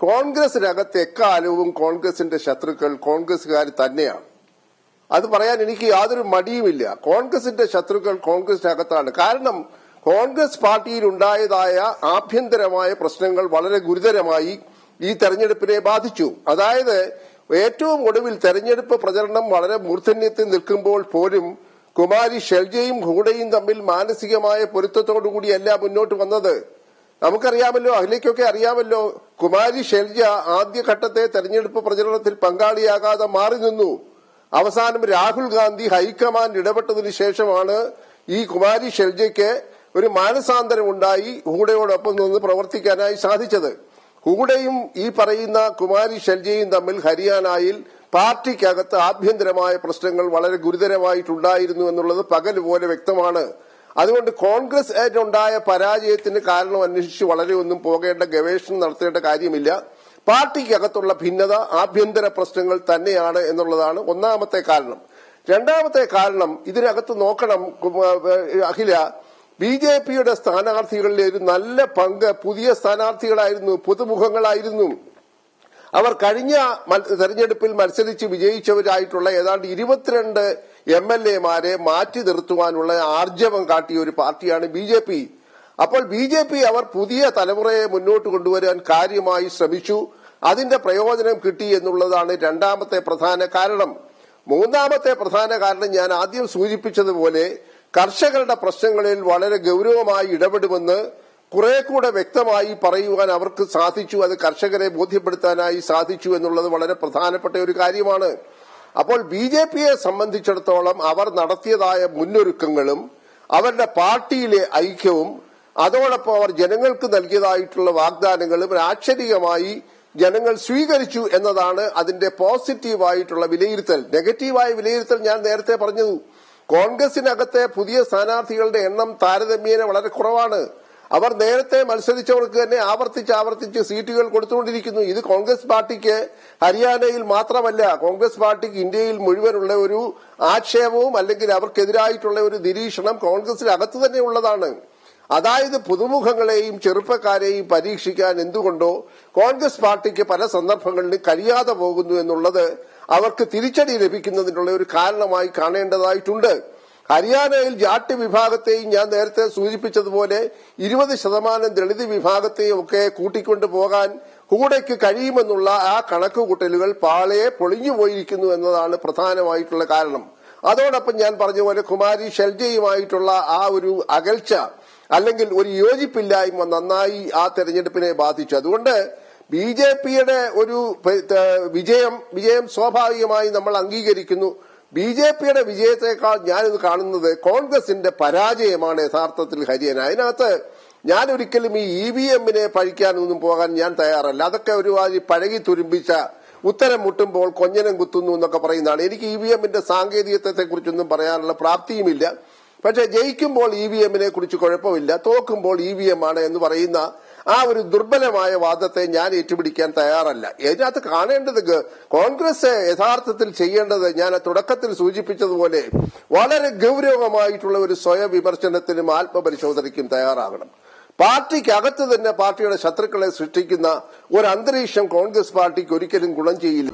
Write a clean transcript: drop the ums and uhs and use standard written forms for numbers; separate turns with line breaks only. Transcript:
കോൺഗ്രസിനകത്ത് എക്കാലവും കോൺഗ്രസിന്റെ ശത്രുക്കൾ കോൺഗ്രസുകാർ തന്നെയാണ്. അത് പറയാൻ എനിക്ക് യാതൊരു മടിയുമില്ല. കോൺഗ്രസിന്റെ ശത്രുക്കൾ കോൺഗ്രസിനകത്താണ്. കാരണം കോൺഗ്രസ് പാർട്ടിയിൽ ഉണ്ടായതായ ആഭ്യന്തരമായ പ്രശ്നങ്ങൾ വളരെ ഗുരുതരമായി ഈ തെരഞ്ഞെടുപ്പിനെ ബാധിച്ചു. അതായത് ഏറ്റവും ഒടുവിൽ തെരഞ്ഞെടുപ്പ് പ്രചരണം വളരെ മൂർധന്യത്തിൽ നിൽക്കുമ്പോൾ പോലും കുമാരി ഷെൽജയും ഹൂഡയും തമ്മിൽ മാനസികമായ പൊരുത്തത്തോടുകൂടിയല്ല മുന്നോട്ട് വന്നത്. നമുക്കറിയാമല്ലോ, അതിലേക്കൊക്കെ അറിയാമല്ലോ. കുമാരി ഷെൽജ ആദ്യഘട്ടത്തെ തെരഞ്ഞെടുപ്പ് പ്രചരണത്തിൽ പങ്കാളിയാകാതെ മാറി നിന്നു. അവസാനം രാഹുൽ ഗാന്ധി ഹൈക്കമാൻഡ് ഇടപെട്ടതിനു ശേഷമാണ് ഈ കുമാരി ഷെൽജയ്ക്ക് ഒരു മാനസാന്തരം ഉണ്ടായി ഹൂഡയോടൊപ്പം നിന്ന് പ്രവർത്തിക്കാനായി സാധിച്ചത്. ഹൂഡയും ഈ പറയുന്ന കുമാരി ഷെൽജയും തമ്മിൽ ഹരിയാനയിൽ പാർട്ടിക്കകത്ത് ആഭ്യന്തരമായ പ്രശ്നങ്ങൾ വളരെ ഗുരുതരമായിട്ടുണ്ടായിരുന്നു എന്നുള്ളത് പകൽ പോലെ വ്യക്തമാണ്. അതുകൊണ്ട് കോൺഗ്രസ് ഉണ്ടായ പരാജയത്തിന് കാരണം അന്വേഷിച്ച് വളരെ ഒന്നും പോകേണ്ട, ഗവേഷണം നടത്തേണ്ട കാര്യമില്ല. പാർട്ടിക്കകത്തുള്ള ഭിന്നത, ആഭ്യന്തര പ്രശ്നങ്ങൾ തന്നെയാണ് എന്നുള്ളതാണ് ഒന്നാമത്തെ കാരണം. രണ്ടാമത്തെ കാരണം, ഇതിനകത്ത് നോക്കണം അഖില, ബി.ജെ.പിയുടെ സ്ഥാനാർത്ഥികളിലെ ഒരു നല്ല പങ്ക് പുതിയ സ്ഥാനാർത്ഥികളായിരുന്നു, പുതുമുഖങ്ങളായിരുന്നു. അവർ കഴിഞ്ഞ തെരഞ്ഞെടുപ്പിൽ മത്സരിച്ച് വിജയിച്ചവരായിട്ടുള്ള ഏതാണ്ട് 22 MLA-മാരെ മാറ്റി നിർത്തുവാനുള്ള ആർജവം കാട്ടിയ ഒരു പാർട്ടിയാണ് ബി.ജെ.പി. അപ്പോൾ ബി.ജെ.പി അവർ പുതിയ തലമുറയെ മുന്നോട്ട് കൊണ്ടുവരാൻ കാര്യമായി ശ്രമിച്ചു. അതിന്റെ പ്രയോജനം കിട്ടി എന്നുള്ളതാണ് രണ്ടാമത്തെ പ്രധാന കാരണം. മൂന്നാമത്തെ പ്രധാന കാരണം ഞാൻ ആദ്യം സൂചിപ്പിച്ചതുപോലെ കർഷകരുടെ പ്രശ്നങ്ങളിൽ വളരെ ഗൌരവമായി ഇടപെടുമെന്ന് കുറെ കൂടെ വ്യക്തമായി പറയുവാൻ അവർക്ക് സാധിച്ചു. അത് കർഷകരെ ബോധ്യപ്പെടുത്താനായി സാധിച്ചു എന്നുള്ളത് വളരെ പ്രധാനപ്പെട്ട ഒരു കാര്യമാണ്. അപ്പോൾ ബി.ജെ.പിയെ സംബന്ധിച്ചിടത്തോളം അവർ നടത്തിയതായ മുന്നൊരുക്കങ്ങളും അവരുടെ പാർട്ടിയിലെ ഐക്യവും അതോടൊപ്പം അവർ ജനങ്ങൾക്ക് നൽകിയതായിട്ടുള്ള വാഗ്ദാനങ്ങളും ആക്ഷരികമായി ജനങ്ങൾ സ്വീകരിച്ചു എന്നതാണ് അതിന്റെ പോസിറ്റീവായിട്ടുള്ള വിലയിരുത്തൽ. നെഗറ്റീവായ വിലയിരുത്തൽ ഞാൻ നേരത്തെ പറഞ്ഞു. കോൺഗ്രസിനകത്തെ പുതിയ സ്ഥാനാർത്ഥികളുടെ എണ്ണം താരതമ്യേന വളരെ കുറവാണ്. അവർ നേരത്തെ മത്സരിച്ചവർക്ക് തന്നെ ആവർത്തിച്ച് സീറ്റുകൾ കൊടുത്തുകൊണ്ടിരിക്കുന്നു. ഇത് കോൺഗ്രസ് പാർട്ടിക്ക് ഹരിയാനയിൽ മാത്രമല്ല, കോൺഗ്രസ് പാർട്ടിക്ക് ഇന്ത്യയിൽ മുഴുവനുള്ള ഒരു ആക്ഷേപവും അല്ലെങ്കിൽ അവർക്കെതിരായിട്ടുള്ള ഒരു നിരീക്ഷണം കോൺഗ്രസിനകത്ത് തന്നെ ഉള്ളതാണ്. അതായത് പുതുമുഖങ്ങളെയും ചെറുപ്പക്കാരെയും പരീക്ഷിക്കാൻ എന്തുകൊണ്ടോ കോൺഗ്രസ് പാർട്ടിക്ക് പല സന്ദർഭങ്ങളിലും കഴിയാതെ പോകുന്നു എന്നുള്ളത് അവർക്ക് തിരിച്ചടി ലഭിക്കുന്നതിനുള്ള ഒരു കാരണമായി കാണേണ്ടതായിട്ടുണ്ട്. ഹരിയാനയിൽ ജാട്ട് വിഭാഗത്തെയും ഞാൻ നേരത്തെ സൂചിപ്പിച്ചതുപോലെ 20% ദളിത് വിഭാഗത്തെയും ഒക്കെ കൂട്ടിക്കൊണ്ടു പോകാൻ ഹൂഡയ്ക്ക് കഴിയുമെന്നുള്ള ആ കണക്കുകൂട്ടലുകൾ പാളയെ പൊളിഞ്ഞുപോയിരിക്കുന്നു എന്നതാണ് പ്രധാനമായിട്ടുള്ള കാരണം. അതോടൊപ്പം ഞാൻ പറഞ്ഞ പോലെ കുമാരി ഷെൽജയുമായിട്ടുള്ള ആ ഒരു അകൽച്ച അല്ലെങ്കിൽ ഒരു യോജിപ്പില്ലായ്മ നന്നായി ആ തെരഞ്ഞെടുപ്പിനെ ബാധിച്ചു. അതുകൊണ്ട് ബി.ജെ.പിയുടെ ഒരു വിജയം സ്വാഭാവികമായി നമ്മൾ അംഗീകരിക്കുന്നു. ബി.ജെ.പിയുടെ വിജയത്തെക്കാൾ ഞാനിത് കാണുന്നത് കോൺഗ്രസിന്റെ പരാജയമാണ് യഥാർത്ഥത്തിൽ ഹരിയാന. അതിനകത്ത് ഞാൻ ഒരിക്കലും ഈ EVM-നെ പഴിക്കാനൊന്നും പോകാൻ ഞാൻ തയ്യാറല്ല. അതൊക്കെ ഒരു പഴകി തുരുമ്പിച്ച ഉത്തരം മുട്ടുമ്പോൾ കൊഞ്ഞനം കുത്തുന്നു എന്നൊക്കെ പറയുന്നതാണ്. എനിക്ക് EVM-ന്റെ സാങ്കേതികത്വത്തെ കുറിച്ചൊന്നും പറയാനുള്ള പ്രാപ്തിയുമില്ല. പക്ഷെ ജയിക്കുമ്പോൾ EVM-നെ കുറിച്ച് കുഴപ്പമില്ല, തോക്കുമ്പോൾ EVM ആണ് എന്ന് പറയുന്ന ആ ഒരു ദുർബലമായ വാദത്തെ ഞാൻ ഏറ്റുപിടിക്കാൻ തയ്യാറല്ല. ഇതിനകത്ത് കാണേണ്ടത് കോൺഗ്രസ് യഥാർത്ഥത്തിൽ ചെയ്യേണ്ടത് ഞാൻ തുടക്കത്തിൽ സൂചിപ്പിച്ചതുപോലെ വളരെ ഗൌരവമായിട്ടുള്ള ഒരു സ്വയം വിമർശനത്തിനും ആത്മപരിശോധനയ്ക്കും തയ്യാറാകണം. പാർട്ടിക്കകത്ത് തന്നെ പാർട്ടിയുടെ ശത്രുക്കളെ സൃഷ്ടിക്കുന്ന ഒരു അന്തരീക്ഷം കോൺഗ്രസ് പാർട്ടിക്ക് ഒരിക്കലും ഗുണം ചെയ്യില്ല.